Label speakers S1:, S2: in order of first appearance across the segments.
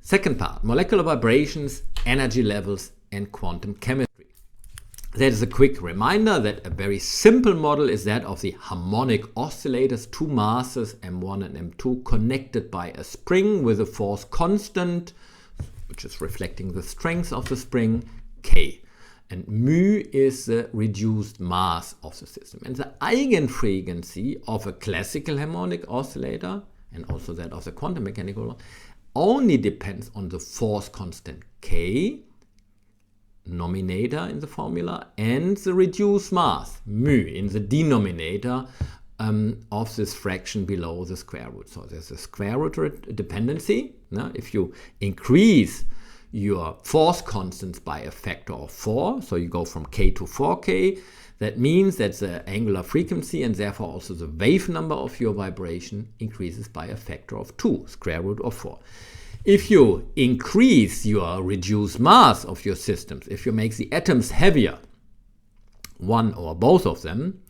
S1: Second part, molecular vibrations, energy levels, and quantum chemistry. That is a quick reminder that a very simple model is that of the harmonic oscillators, two masses M1 and M2 connected by a spring with a force constant, which is reflecting the strength of the spring, K. And mu is the reduced mass of the system. And the eigenfrequency of a classical harmonic oscillator, and also that of the quantum mechanical one, only depends on the force constant K, nominator in the formula, and the reduced mass, mu, in the denominator of this fraction below the square root. So there's a square root dependency. Now, if you increase your force constants by a factor of 4, so you go from K to 4K, that means that the angular frequency and therefore also the wave number of your vibration increases by a factor of 2, square root of 4. If you increase your reduced mass of your systems, if you make the atoms heavier, one or both of them,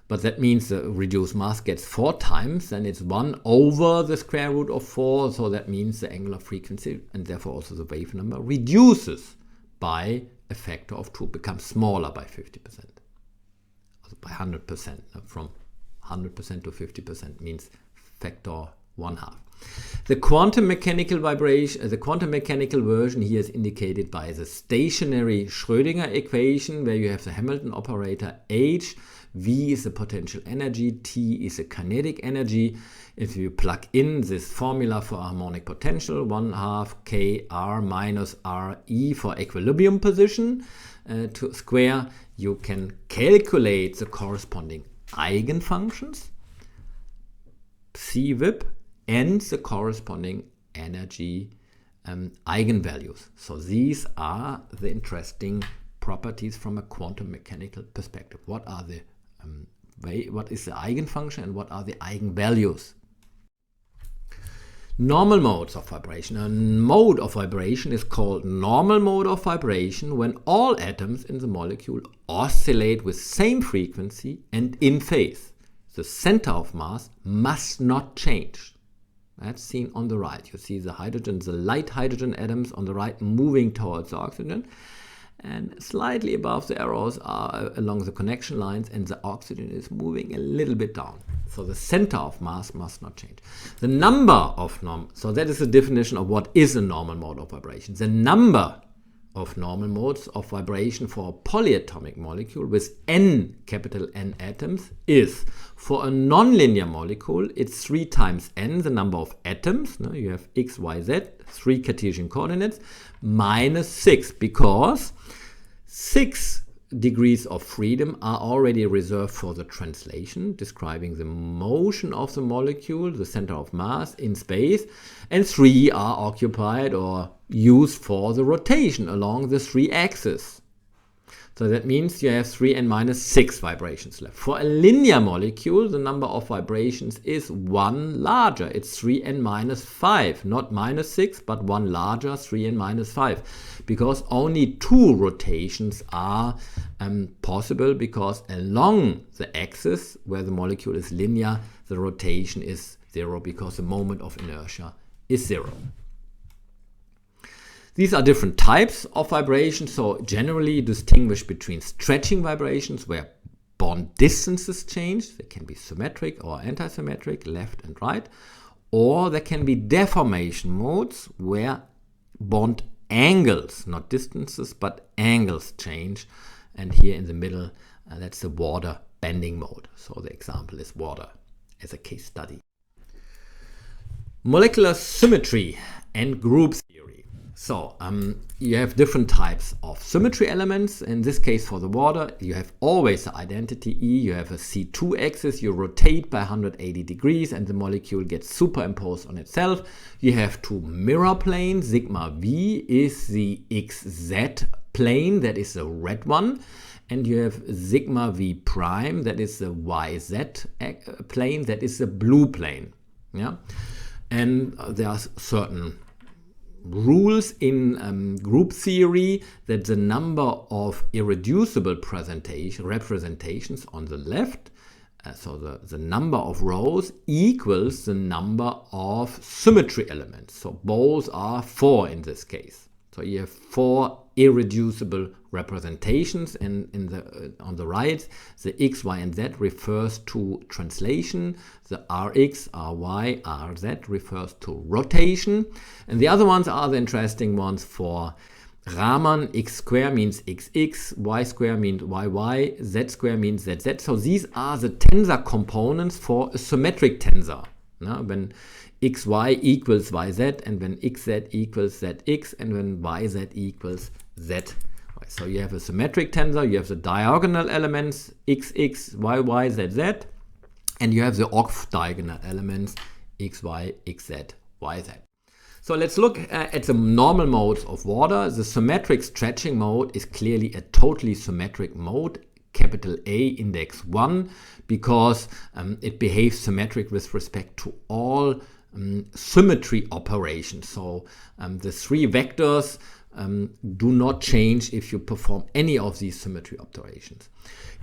S1: but that means the reduced mass gets 4 times, then it's 1 over the square root of 4, so that means the angular frequency and therefore also the wave number reduces by a factor of 2, becomes smaller by 50%. By 100%, from 100% to 50% means factor 1/2. The quantum mechanical vibration, the quantum mechanical version here is indicated by the stationary Schrödinger equation, where you have the Hamilton operator H, V is the potential energy, T is the kinetic energy. If you plug in this formula for harmonic potential, 1/2 K R minus R E for equilibrium position to square, you can calculate the corresponding eigenfunctions, CVIP, and the corresponding energy eigenvalues. So these are the interesting properties from a quantum mechanical perspective. What are the what is the eigenfunction and what are the eigenvalues? Normal modes of vibration. A mode of vibration is called normal mode of vibration when all atoms in the molecule oscillate with same frequency and in phase. The center of mass must not change. That's seen on the right. You see the hydrogen, the light hydrogen atoms on the right moving towards the oxygen, and slightly above the arrows are along the connection lines, and the oxygen is moving a little bit down. So the center of mass must not change. The number of so that is the definition of what is a normal mode of vibration. The number of normal modes of vibration for a polyatomic molecule with n, capital N atoms is, for a nonlinear molecule, it's 3 times n, the number of atoms. No, you have x, y, z, 3 Cartesian coordinates, minus 6, because 6 degrees of freedom are already reserved for the translation, describing the motion of the molecule, the center of mass in space, and 3 are occupied or used for the rotation along the 3 axes. So that means you have 3 and minus 6 vibrations left. For a linear molecule, the number of vibrations is 1 larger. It's 3 and minus 5, not minus 6, but 1 larger, 3 and minus 5. Because only 2 rotations are possible, because along the axis where the molecule is linear, the rotation is 0 because the moment of inertia is 0. These are different types of vibrations, so generally distinguish between stretching vibrations where bond distances change. They can be symmetric or antisymmetric, left and right, or there can be deformation modes where bond angles, not distances, but angles change. And here in the middle, that's the water bending mode. So the example is water as a case study. Molecular symmetry and group theory. So you have different types of symmetry elements. In this case, for the water, you have always the identity E. You have a C2 axis. You rotate by 180 degrees and the molecule gets superimposed on itself. You have 2 mirror planes. Sigma V is the XZ plane, that is the red one. And you have sigma V prime, that is the YZ plane, that is the blue plane. Yeah? And there are certain rules in group theory that the number of irreducible representations on the left so the number of rows equals the number of symmetry elements. So both are 4 in this case. So you have 4 irreducible representations, and on the right, the x, y, and z refers to translation. The rx, ry, rz refers to rotation. And the other ones are the interesting ones for Raman. X square means xx, y square means yy, z square means zz. So these are the tensor components for a symmetric tensor. Now, when xy equals yz, and when xz equals zx, and when yz equals zy. So you have a symmetric tensor, you have the diagonal elements xx, yy, zz, and you have the off-diagonal elements xy, xz, yz. So let's look at the normal modes of water. The symmetric stretching mode is clearly a totally symmetric mode, capital A index 1, because it behaves symmetric with respect to all symmetry operations. So the 3 vectors do not change if you perform any of these symmetry operations.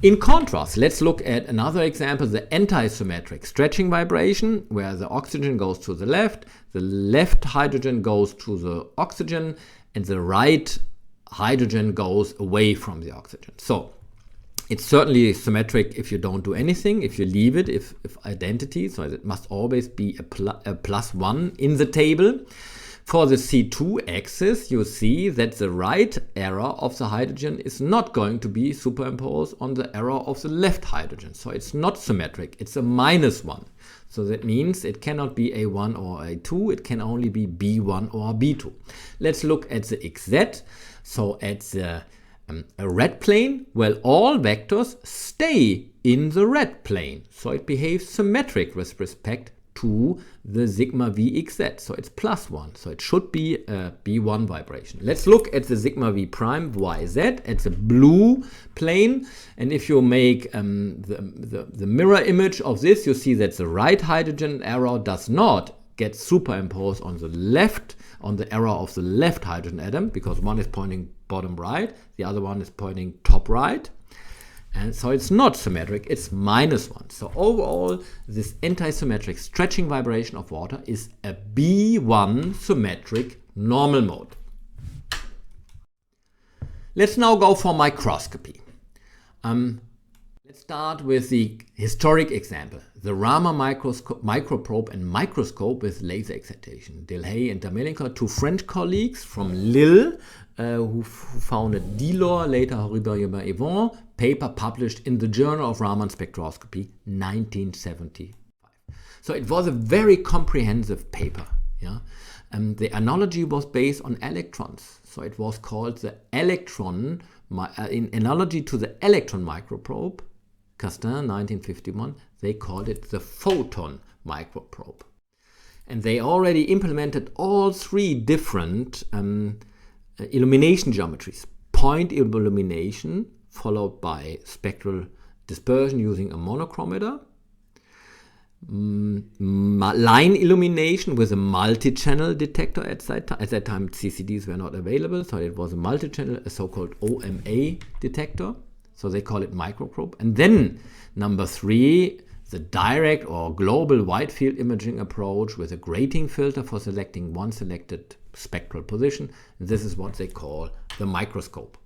S1: In contrast, let's look at another example, the anti-symmetric stretching vibration, where the oxygen goes to the left hydrogen goes to the oxygen, and the right hydrogen goes away from the oxygen. So it's certainly symmetric if you don't do anything, if you leave it, if identity, so it must always be a +1 in the table. For the C2 axis, you see that the right error of the hydrogen is not going to be superimposed on the error of the left hydrogen. So it's not symmetric, it's a -1. So that means it cannot be A1 or A2, it can only be B1 or B2. Let's look at the XZ. So at the red plane, well, all vectors stay in the red plane. So it behaves symmetric with respect to the sigma Vxz. So it's +1. So it should be a B1 vibration. Let's look at the sigma V prime Yz at the blue plane. And if you make the mirror image of this, you see that the right hydrogen error does not get superimposed on the left, on the error of the left hydrogen atom, because one is pointing bottom right, the other one is pointing top right. And so it's not symmetric, it's -1. So overall, this anti-symmetric stretching vibration of water is a B1 symmetric normal mode. Let's now go for microscopy. Let's start with the historic example, the Raman microprobe and microscope with laser excitation. Delhay and Damelinka, 2 French colleagues from Lille, who founded DILOR, later Ribaillon, paper published in the Journal of Raman Spectroscopy, 1975. So it was a very comprehensive paper. Yeah? The analogy was based on electrons. So it was called the electron, in analogy to the electron microprobe, Castin, 1951, they called it the photon microprobe. And they already implemented all 3 different illumination geometries. Point illumination, followed by spectral dispersion using a monochromator. Line illumination with a multi-channel detector. At that time CCDs were not available, so it was a multi-channel, a so-called OMA detector. So they call it microprobe. And then number 3, the direct or global wide field imaging approach with a grating filter for selecting one selected spectral position. This is what they call the microscope.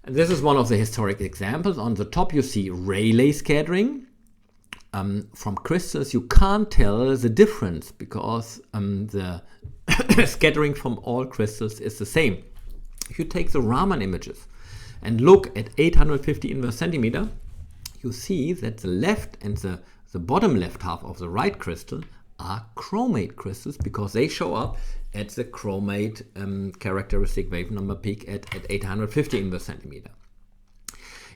S1: And this is one of the historic examples. On the top you see Rayleigh scattering. From crystals you can't tell the difference because the scattering from all crystals is the same. If you take the Raman images and look at 850 inverse centimeter, you see that the left and the bottom left half of the right crystal are chromate crystals because they show up at the chromate characteristic wave number peak at 850 inverse centimeter.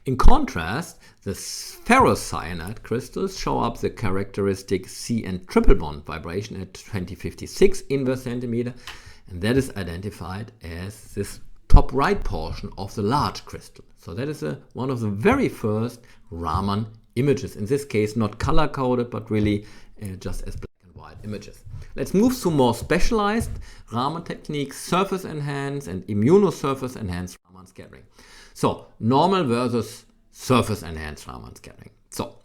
S1: In contrast, the ferrocyanide crystals show up the characteristic C and triple bond vibration at 2056 inverse centimeter, and that is identified as this top right portion of the large crystal. So that is one of the very first Raman images. In this case, not color-coded, but really just as black and white images. Let's move to more specialized Raman techniques, surface-enhanced and immunosurface-enhanced Raman scattering. So normal versus surface-enhanced Raman scattering. So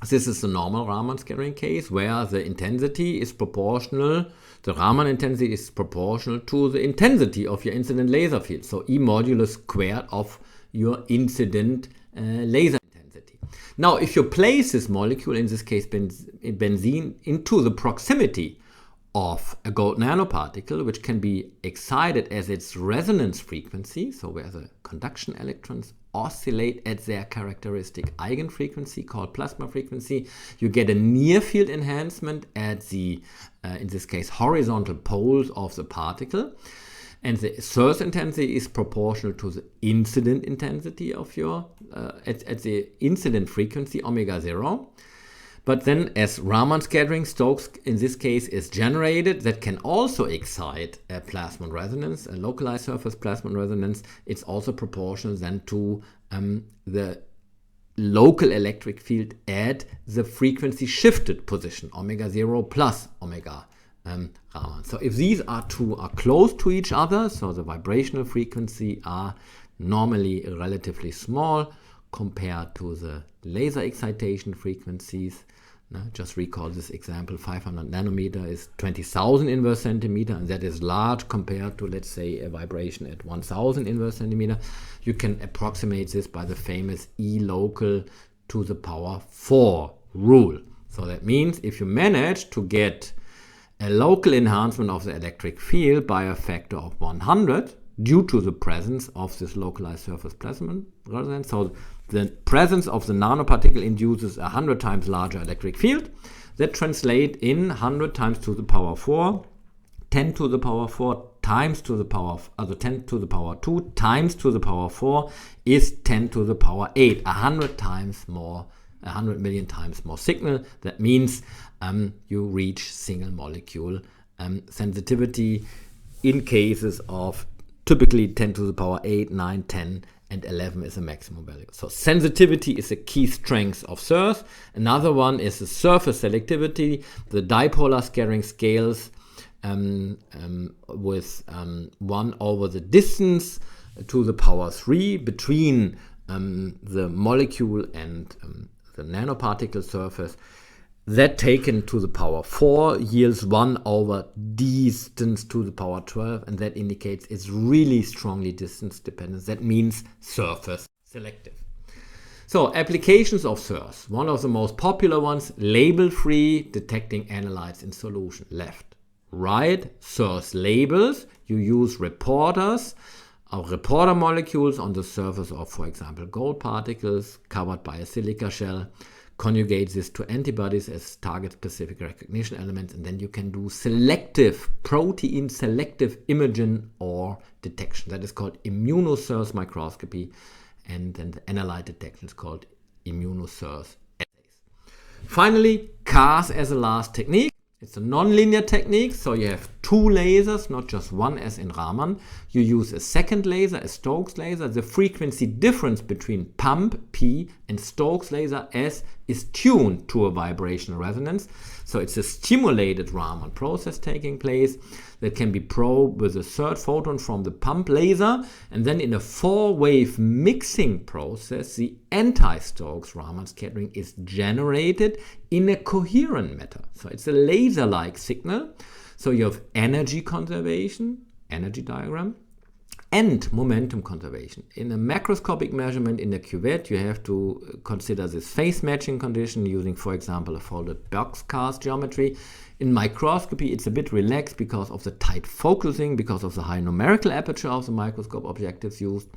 S1: This is the normal Raman scattering case where the intensity is proportional, the Raman intensity is proportional to the intensity of your incident laser field. So E modulus squared of your incident laser intensity. Now, if you place this molecule, in this case benzene, into the proximity of a gold nanoparticle, which can be excited as its resonance frequency, so where the conduction electrons oscillate at their characteristic eigenfrequency called plasma frequency, you get a near field enhancement at the, in this case, horizontal poles of the particle. And the source intensity is proportional to the incident intensity of your, at the incident frequency omega 0. But then as Raman scattering, Stokes in this case is generated, that can also excite a plasmon resonance, a localized surface plasmon resonance. It's also proportional then to the local electric field at the frequency shifted position, omega 0 plus omega Raman. So if these two are close to each other, so the vibrational frequency are normally relatively small compared to the laser excitation frequencies. Just recall this example, 500 nanometer is 20,000 inverse centimeter, and that is large compared to, let's say, a vibration at 1,000 inverse centimeter. You can approximate this by the famous E local to the power 4 rule. So that means if you manage to get a local enhancement of the electric field by a factor of 100 due to the presence of this localized surface plasmon resonance, so the presence of the nanoparticle induces a 100 times larger electric field. That translates in 100 times to the power 4, 10 to the power 4 times to the power, 10 to the power 2 times to the power 4 is 10 to the power 8, 100 times more, 100 million times more signal. That means you reach single molecule sensitivity in cases of typically 10 to the power 8, 9, 10, and 11 is a maximum value. So sensitivity is a key strength of SIRS. Another one is the surface selectivity. The dipolar scattering scales with 1 over the distance to the power 3 between the molecule and the nanoparticle surface. That taken to the power 4 yields 1 over distance to the power 12, and that indicates it's really strongly distance dependent. That means surface selective. So applications of SIRS, one of the most popular ones, label-free, detecting analytes in solution. Left, right, SIRS labels. You use reporters, reporter molecules on the surface of, for example, gold particles covered by a silica shell. Conjugate this to antibodies as target-specific recognition elements, and then you can do selective, protein selective imaging or detection. That is called immunoSIRS microscopy, and then the analyte detection is called immunoSIRS assays. Finally, CARS as a last technique. It's a nonlinear technique, so you have 2 lasers, not just one as in Raman. You use a second laser, a Stokes laser. The frequency difference between pump P and Stokes laser S is tuned to a vibrational resonance. So it's a stimulated Raman process taking place that can be probed with a third photon from the pump laser, and then in a 4-wave mixing process, the anti-Stokes Raman scattering is generated in a coherent matter. So it's a laser-like signal. So you have energy conservation, energy diagram, and momentum conservation. In a macroscopic measurement in a cuvette, you have to consider this phase matching condition using, for example, a folded box cast geometry. In microscopy, it's a bit relaxed because of the tight focusing, because of the high numerical aperture of the microscope objectives used,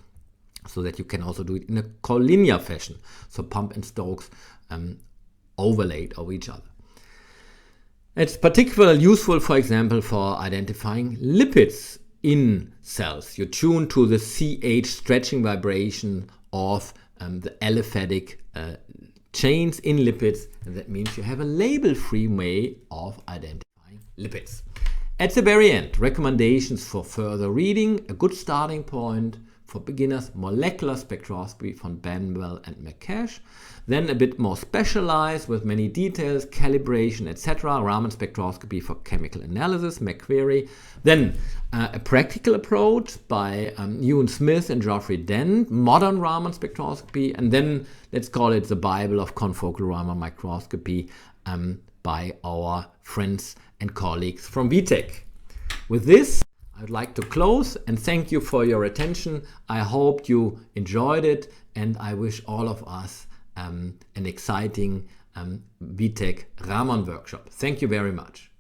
S1: so that you can also do it in a collinear fashion. So pump and Stokes overlaid over each other. It's particularly useful, for example, for identifying lipids in cells. You tune to the CH stretching vibration of the aliphatic chains in lipids, and that means you have a label-free way of identifying lipids. At the very end, recommendations for further reading, a good starting point for beginners, molecular spectroscopy from Benwell and McCash. Then a bit more specialized with many details, calibration, etc. Raman spectroscopy for chemical analysis, McQuarrie. Then a practical approach by Ewan Smith and Geoffrey Dent, modern Raman spectroscopy, and then let's call it the Bible of confocal Raman microscopy by our friends and colleagues from VTech. With this, I'd like to close and thank you for your attention. I hope you enjoyed it, and I wish all of us an exciting VTech Raman workshop. Thank you very much.